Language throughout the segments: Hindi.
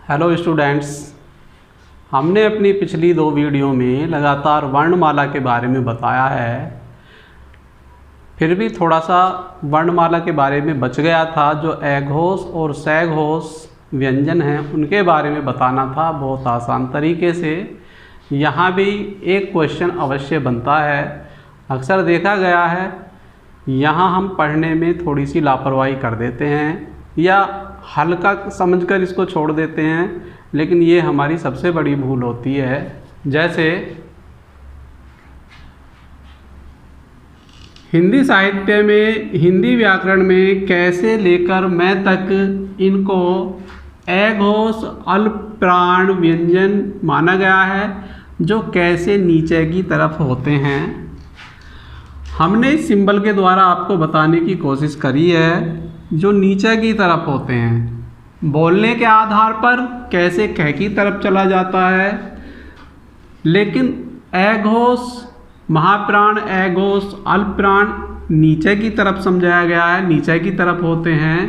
हेलो स्टूडेंट्स, हमने अपनी पिछली दो वीडियो में लगातार वर्णमाला के बारे में बताया है। फिर भी थोड़ा सा वर्णमाला के बारे में बच गया था। जो अघोष और सघोष व्यंजन हैं उनके बारे में बताना था बहुत आसान तरीके से। यहाँ भी एक क्वेश्चन अवश्य बनता है। अक्सर देखा गया है यहाँ हम पढ़ने में थोड़ी सी लापरवाही कर देते हैं या हल्का समझकर इसको छोड़ देते हैं, लेकिन ये हमारी सबसे बड़ी भूल होती है। जैसे हिंदी साहित्य में, हिंदी व्याकरण में कैसे लेकर मैं तक इनको अघोष अल्पप्राण व्यंजन माना गया है, जो कैसे नीचे की तरफ होते हैं। हमने इस सिंबल के द्वारा आपको बताने की कोशिश करी है जो नीचे की तरफ होते हैं। बोलने के आधार पर कैसे कह की तरफ चला जाता है, लेकिन अघोष महाप्राण, अघोष अल्पप्राण नीचे की तरफ समझाया गया है, नीचे की तरफ होते हैं।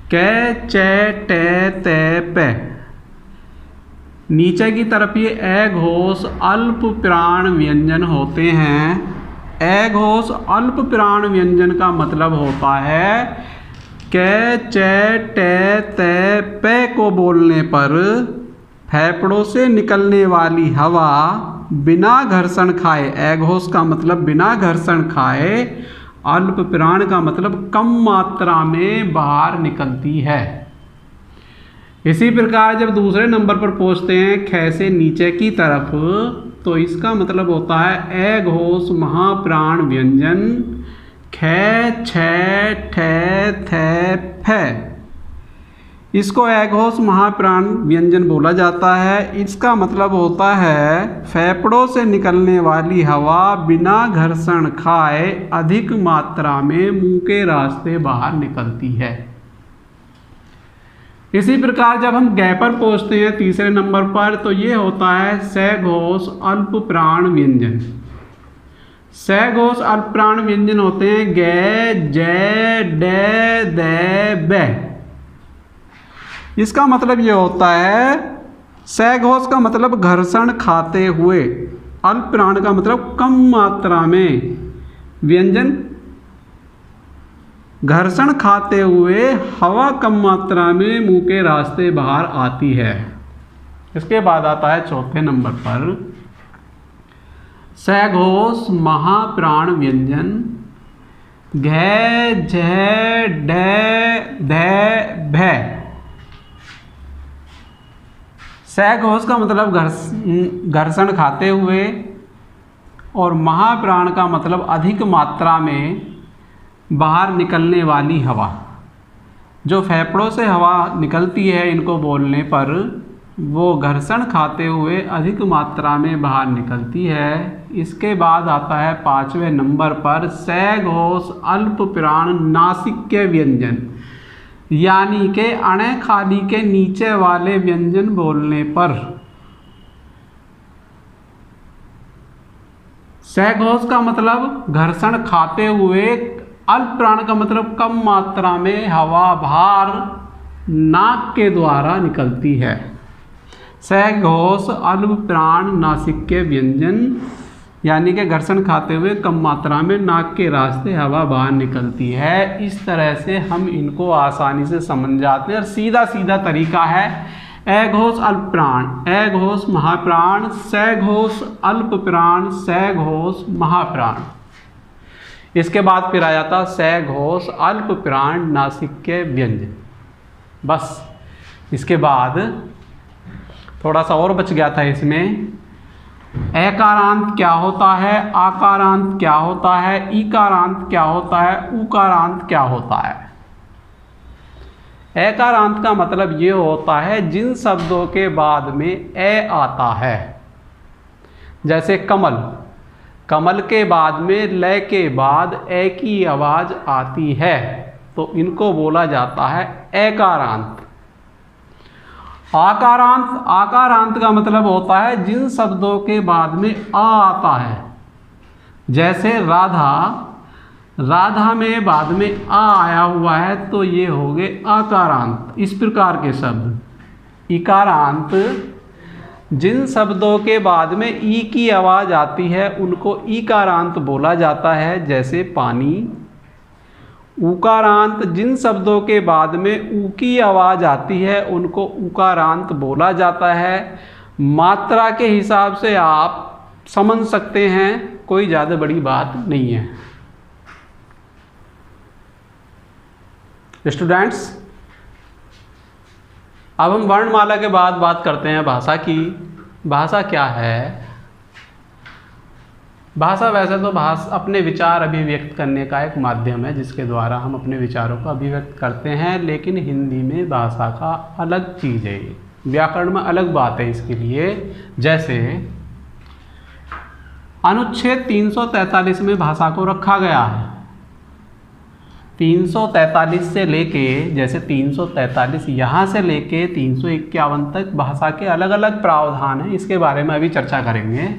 क च ट त प नीचे की तरफ ये अघोष अल्पप्राण व्यंजन होते हैं। अघोष अल्पप्राण व्यंजन का मतलब होता है क च ट त प को बोलने पर फेफड़ों से निकलने वाली हवा बिना घर्षण खाए, अघोष का मतलब बिना घर्षण खाए, अल्पप्राण का मतलब कम मात्रा में बाहर निकलती है। इसी प्रकार जब दूसरे नंबर पर पहुंचते हैं ख से नीचे की तरफ, तो इसका मतलब होता है अघोष महाप्राण व्यंजन ख छ ठ थ फ। इसको अघोष महाप्राण व्यंजन बोला जाता है। इसका मतलब होता है फेफड़ों से निकलने वाली हवा बिना घर्षण खाए अधिक मात्रा में मुंह के रास्ते बाहर निकलती है। इसी प्रकार जब हम ग पर पहुंचते हैं तीसरे नंबर पर, तो ये होता है सघोष अल्पप्राण व्यंजन। सघोष अल्पप्राण व्यंजन होते हैं ग ज ड द ब। इसका मतलब ये होता है सघोष का मतलब घर्षण खाते हुए, अल्पप्राण का मतलब कम मात्रा में, व्यंजन घर्षण खाते हुए हवा कम मात्रा में मुंह के रास्ते बाहर आती है। इसके बाद आता है चौथे नंबर पर सघोष महाप्राण व्यंजन घ झ ढ ध भ। सघोष का मतलब घर्षण खाते हुए और महाप्राण का मतलब अधिक मात्रा में बाहर निकलने वाली हवा। जो फेफड़ों से हवा निकलती है इनको बोलने पर वो घर्षण खाते हुए अधिक मात्रा में बाहर निकलती है। इसके बाद आता है पांचवें नंबर पर सघोष अल्पप्राण नासिक्य व्यंजन, यानी के अणे खाली के नीचे वाले व्यंजन बोलने पर। सघोष का मतलब घर्षण खाते हुए, अल्पप्राण का मतलब कम मात्रा में हवा बाहर नाक के द्वारा निकलती है। सघोष अल्पप्राण नासिक्य व्यंजन, यानी कि घर्षण खाते हुए कम मात्रा में नाक के रास्ते हवा बाहर निकलती है। इस तरह से हम इनको आसानी से समझ जाते हैं और सीधा सीधा तरीका है अघोष अल्पप्राण, अघोष महाप्राण, सघोष अल्पप्राण, सघोष महाप्राण। इसके बाद फिर आ जाता सघोष अल्पप्राण नासिक्य व्यंजन। बस इसके बाद थोड़ा सा और बच गया था इसमें। एकारांत क्या होता है, आकारांत क्या होता है, ईकारांत क्या होता है, उकारांत क्या होता है। एकारांत का मतलब ये होता है जिन शब्दों के बाद में ए आता है। जैसे कमल, कमल के बाद में लय के बाद ए की आवाज आती है, तो इनको बोला जाता है एकारांत। आकारांत, आकारांत का मतलब होता है जिन शब्दों के बाद में आ आता है। जैसे राधा, राधा में बाद में आ आया हुआ है तो ये हो गए आकारांत। इस प्रकार के शब्द इकारांत जिन शब्दों के बाद में ई की आवाज़ आती है उनको ईकारांत बोला जाता है, जैसे पानी। उकारांत जिन शब्दों के बाद में ऊ की आवाज़ आती है उनको उकारांत बोला जाता है। मात्रा के हिसाब से आप समझ सकते हैं, कोई ज़्यादा बड़ी बात नहीं है। स्टूडेंट्स, अब हम वर्णमाला के बाद बात करते हैं भाषा की। भाषा क्या है? भाषा वैसे तो अपने विचार अभिव्यक्त करने का एक माध्यम है जिसके द्वारा हम अपने विचारों को अभिव्यक्त करते हैं, लेकिन हिंदी में भाषा का अलग चीज़ है, व्याकरण में अलग बात है इसके लिए। जैसे अनुच्छेद 343 में भाषा को रखा गया है। 343 से लेके, जैसे 343 यहाँ से लेके 351 तक भाषा के अलग अलग प्रावधान हैं, इसके बारे में अभी चर्चा करेंगे।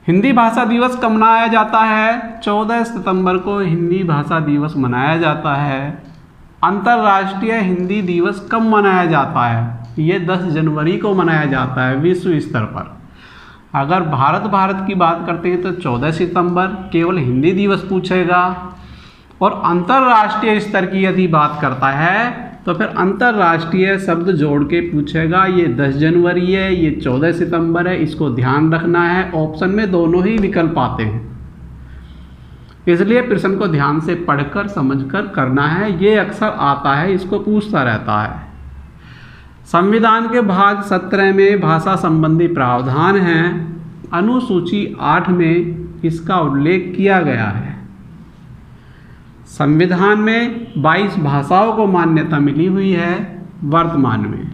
हिंदी भाषा दिवस कब मनाया जाता है? 14 सितंबर को हिंदी भाषा दिवस मनाया जाता है। अंतर्राष्ट्रीय हिंदी दिवस कब मनाया जाता है? ये 10 जनवरी को मनाया जाता है विश्व स्तर पर। अगर भारत की बात करते हैं तो 14 सितंबर केवल हिंदी दिवस पूछेगा, और अंतर्राष्ट्रीय स्तर की यदि बात करता है तो फिर अंतर्राष्ट्रीय शब्द जोड़ के पूछेगा। ये 10 जनवरी है, ये 14 सितंबर है, इसको ध्यान रखना है। ऑप्शन में दोनों ही विकल्प आते हैं, इसलिए प्रश्न को ध्यान से पढ़कर समझकर करना है। ये अक्सर आता है, इसको पूछता रहता है। संविधान के भाग 17 में भाषा संबंधी प्रावधान हैं। अनुसूची 8 में इसका उल्लेख किया गया है। संविधान में 22 भाषाओं को मान्यता मिली हुई है वर्तमान में।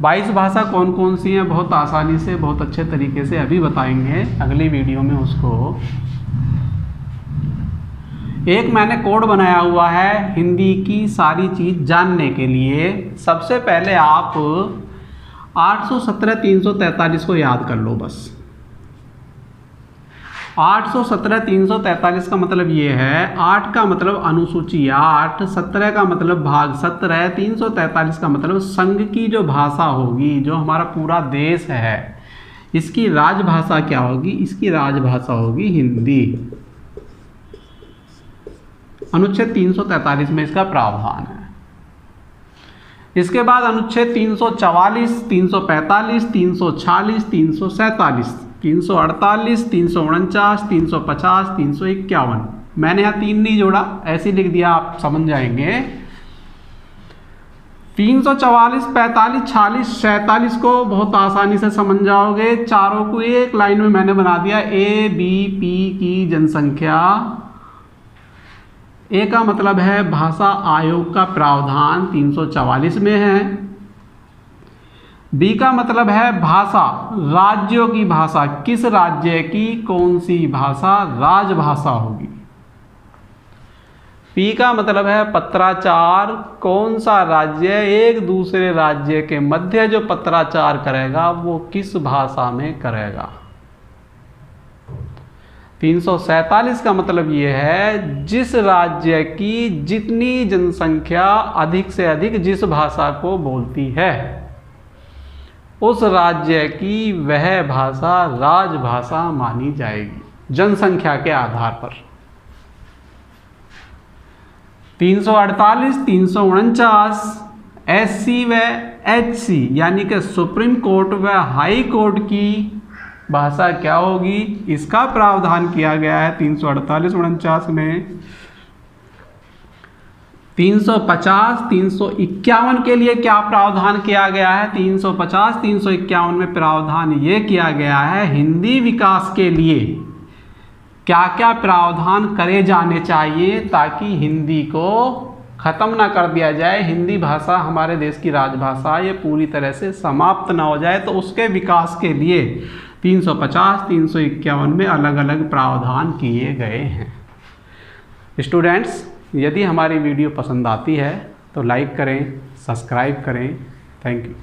22 भाषा कौन कौन सी हैं बहुत आसानी से, बहुत अच्छे तरीके से अभी बताएंगे अगली वीडियो में उसको। एक मैंने कोड बनाया हुआ है हिंदी की सारी चीज़ जानने के लिए। सबसे पहले आप 817 343 को याद कर लो बस। 817 343 का मतलब ये है, 8 का मतलब अनुसूची 8, 17 का मतलब भाग 17, 343 का मतलब संघ की जो भाषा होगी, जो हमारा पूरा देश है, इसकी राजभाषा क्या होगी? इसकी राजभाषा होगी हिंदी। अनुच्छेद 343 में इसका प्रावधान है। इसके बाद अनुच्छेद 344, 345, 346, 347, 348, 349, 350, 351। मैंने यहाँ 3 नहीं जोड़ा, ऐसे लिख दिया, आप समझ जाएंगे। 344, 45, 46, 47 को बहुत आसानी से समझ जाओगे। चारों को एक लाइन में मैंने बना दिया। ए बी पी की जनसंख्या। ए का मतलब है भाषा आयोग का प्रावधान 344 में है। बी का मतलब है भाषा, राज्यों की भाषा, किस राज्य की कौन सी भाषा राजभाषा होगी। पी का मतलब है पत्राचार, कौन सा राज्य एक दूसरे राज्य के मध्य जो पत्राचार करेगा वो किस भाषा में करेगा। 347 का मतलब ये है जिस राज्य की जितनी जनसंख्या अधिक से अधिक जिस भाषा को बोलती है उस राज्य की वह भाषा राजभाषा मानी जाएगी जनसंख्या के आधार पर। 348, 349 SC व HC यानी कि सुप्रीम कोर्ट व हाई कोर्ट की भाषा क्या होगी, इसका प्रावधान किया गया है 348, 49 में। 350, 351 के लिए क्या प्रावधान किया गया है? 350, 351 में प्रावधान ये किया गया है हिंदी विकास के लिए क्या क्या प्रावधान करे जाने चाहिए ताकि हिंदी को ख़त्म ना कर दिया जाए, हिंदी भाषा हमारे देश की राजभाषा ये पूरी तरह से समाप्त ना हो जाए। तो उसके विकास के लिए 350, 351 में अलग अलग प्रावधान किए गए हैं। स्टूडेंट्स, यदि हमारी वीडियो पसंद आती है तो लाइक करें, सब्सक्राइब करें। Thank you.